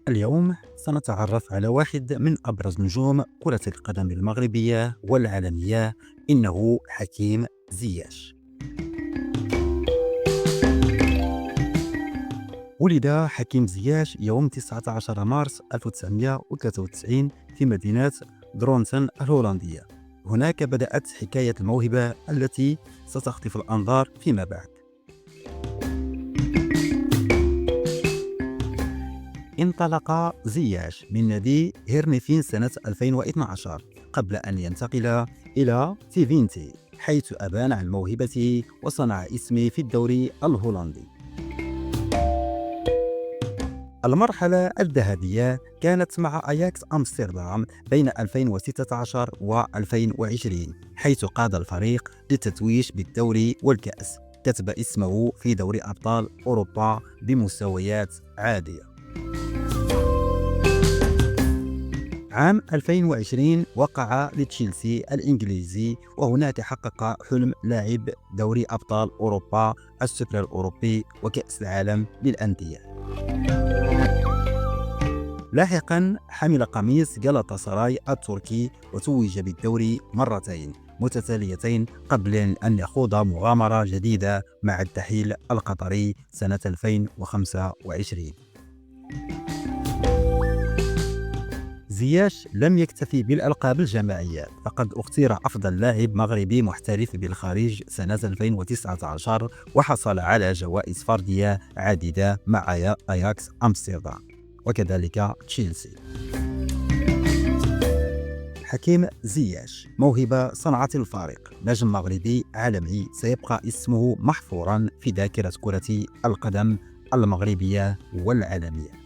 اليوم سنتعرف على واحد من أبرز نجوم كرة القدم المغربية والعالمية. إنه حكيم زياش. ولد حكيم زياش يوم 19 مارس 1993 في مدينة درونتن الهولندية. هناك بدأت حكاية الموهبة التي ستخطف الأنظار فيما بعد. انطلق زياش من نادي هيرنيفين سنة 2012 قبل أن ينتقل إلى تيفينتي، حيث أبان عن موهبته وصنع اسمه في الدوري الهولندي. المرحلة الذهبية كانت مع أياكس أمستردام بين 2016 و 2020، حيث قاد الفريق للتتويج بالدوري والكأس، كتب اسمه في دوري أبطال أوروبا بمستويات عالية. عام 2020 وقع لتشيلسي الإنجليزي، وهناك حقق حلم لاعب دوري أبطال أوروبا، السوبر الأوروبي وكأس العالم للأندية. لاحقا حمل قميص غالاتا سراي التركي وتوج بالدوري مرتين متتاليتين قبل أن يخوض مغامرة جديدة مع الدحيل القطري سنة 2025. زياش لم يكتفي بالألقاب الجماعية، فقد اختير أفضل لاعب مغربي محترف بالخارج سنة 2019، وحصل على جوائز فردية عديدة مع أياكس أمستردام وكذلك تشيلسي. حكيم زياش موهبة صنعت الفارق، نجم مغربي عالمي سيبقى اسمه محفورا في ذاكرة كرة القدم المغربية والعالمية.